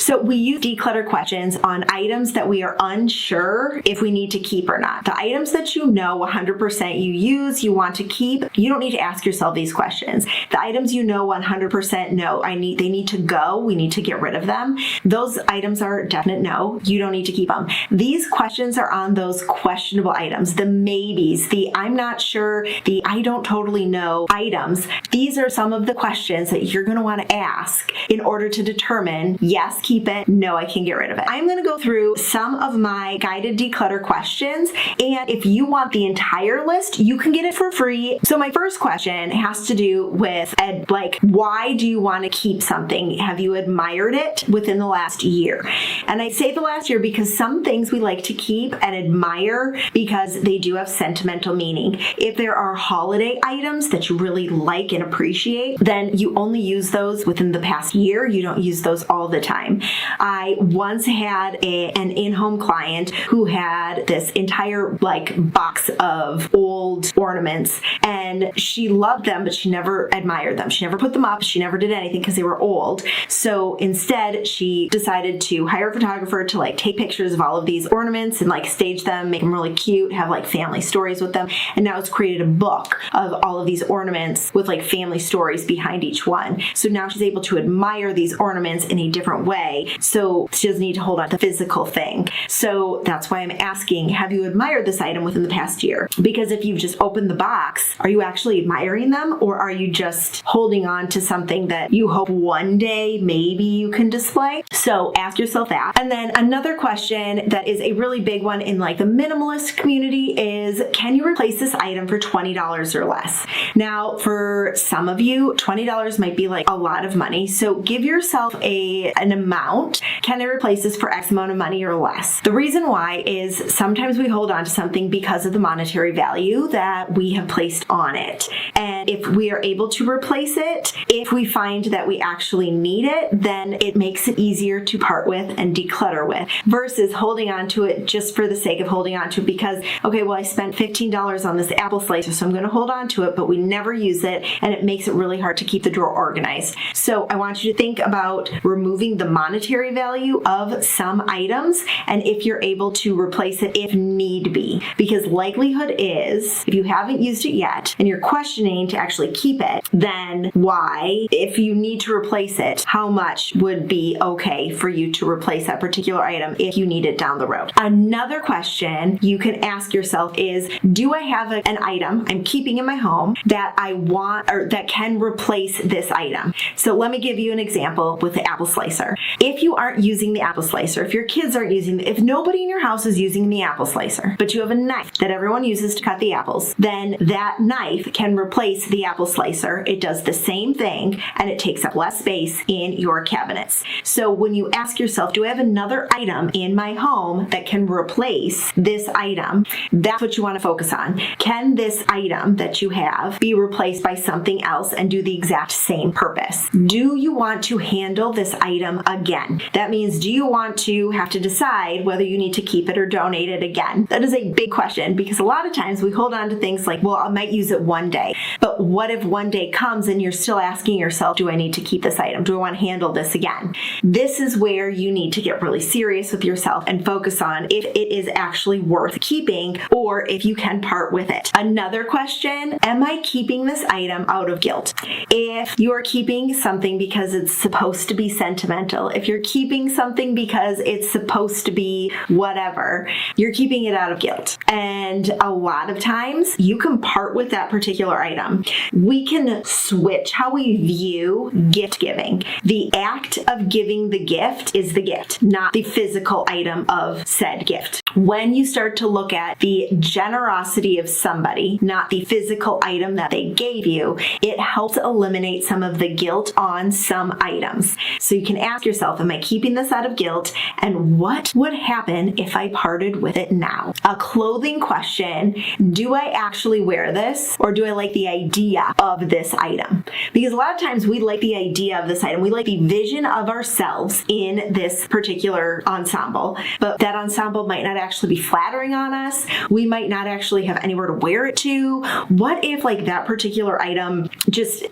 So we use declutter questions on items that we are unsure if we need to keep or not. The items that you know 100% you use, you want to keep, you don't need to ask yourself these questions. The items you know 100% no, they need to go, we need to get rid of them. Those items are definite no, you don't need to keep them. These questions are on those questionable items, the maybes, the I'm not sure, the I don't totally know items. These are some of the questions that you're going to want to ask in order to determine, yes, keep it, no, I can get rid of it. I'm going to go through some of my guided declutter questions, and if you want the entire list, you can get it for free. So my first question has to do with why do you want to keep something? Have you admired it within the last year? And I say the last year because some things we like to keep and admire because they do have sentimental meaning. If there are holiday items that you really like and appreciate, then you only use those within the past year. You don't use those all the time. I once had an in-home client who had this entire box of old ornaments, and she loved them, but she never admired them. She never put them up. She never did anything because they were old. So instead, she decided to hire a photographer to take pictures of all of these ornaments and stage them, make them really cute, have family stories with them. And now it's created a book of all of these ornaments with family stories behind each one. So now she's able to admire these ornaments in a different way. So she doesn't need to hold on to the physical thing. So that's why I'm asking, have you admired this item within the past year? Because if you've just opened the box, are you actually admiring them, or are you just holding on to something that you hope one day maybe you can display? So ask yourself that. And then another question that is a really big one in the minimalist community is, can you replace this item for $20 or less? Now, for some of you, $20 might be a lot of money. So give yourself an amount. Can I replace this for X amount of money or less? The reason why is sometimes we hold on to something because of the monetary value that we have placed on it. And if we are able to replace it, if we find that we actually need it, then it makes it easier to part with and declutter with versus holding on to it just for the sake of holding on to it because, okay, well, I spent $15 on this apple slicer, so I'm going to hold on to it, but we never use it, and it makes it really hard to keep the drawer organized. So I want you to think about removing the monetary value of some items, and if you're able to replace it if need be, because likelihood is, if you haven't used it yet and you're questioning to actually keep it, then why? If you need to replace it, how much would be okay for you to replace that particular item if you need it down the road? Another question you can ask yourself is, do I have an item I'm keeping in my home that I want or that can replace this item? So let me give you an example with the apple slicer. If you aren't using the apple slicer, if your kids aren't using if nobody in your house is using the apple slicer, but you have a knife that everyone uses to cut the apples, then that knife can replace the apple slicer. It does the same thing and it takes up less space in your cabinets. So when you ask yourself, do I have another item in my home that can replace this item? That's what you want to focus on. Can this item that you have be replaced by something else and do the exact same purpose? Do you want to handle this item again? That means, do you want to have to decide whether you need to keep it or donate it again? That is a big question because a lot of times we hold on to things like, well, I might use it one day. But what if one day comes and you're still asking yourself, do I need to keep this item? Do I want to handle this again? This is where you need to get really serious with yourself and focus on if it is actually worth keeping or if you can part with it. Another question, am I keeping this item out of guilt? If you're keeping something because it's supposed to be sentimental, if you're keeping something because it's supposed to be whatever, you're keeping it out of guilt. And a lot of times you can part with that particular item. We can switch how we view gift giving. The act of giving the gift is the gift, not the physical item of said gift. When you start to look at the generosity of somebody, not the physical item that they gave you, it helps eliminate some of the guilt on some items. So you can ask yourself, am I keeping this out of guilt? And what would happen if I parted with it now? A clothing question, do I actually wear this or do I like the idea of this item? Because a lot of times we like the idea of this item. We like the vision of ourselves in this particular ensemble, but that ensemble might not actually be flattering on us. We might not actually have anywhere to wear it to. What if like that particular item just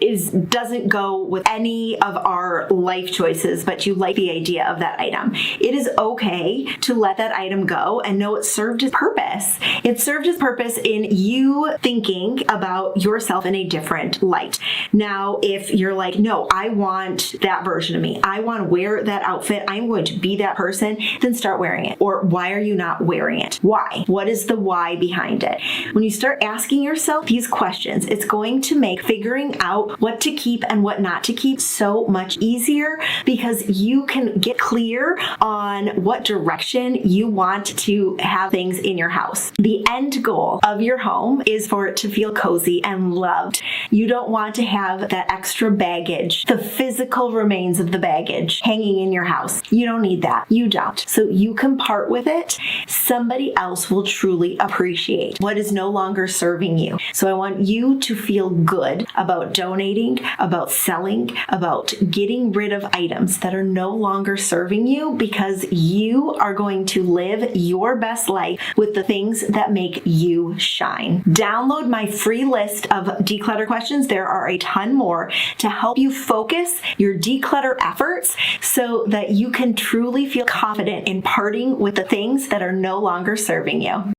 doesn't go with any of our life choices, but you like the idea of that item? It is okay to let that item go and know it served its purpose. It served its purpose in you thinking about yourself in a different light. Now, if you're like, no, I want that version of me, I want to wear that outfit, I'm going to be that person, then start wearing it. Or why are you not wearing it? Why? What is the why behind it? When you start asking yourself these questions, it's going to make figuring out what to keep and what not to keep so much easier, because you can get clear on what direction you want to have things in your house. The end goal of your home is for it to feel cozy and loved. You don't want to have that extra baggage, the physical remains of the baggage hanging in your house. You don't need that. You don't. So you can part with it. Somebody else will truly appreciate what is no longer serving you. So I want you to feel good about donating, about selling, about getting rid of items that are no longer serving you, because you are going to live your best life with the things that make you shine. Download my free list of declutter questions. There are a ton more to help you focus your declutter efforts so that you can truly feel confident in parting with the things that are no longer serving you.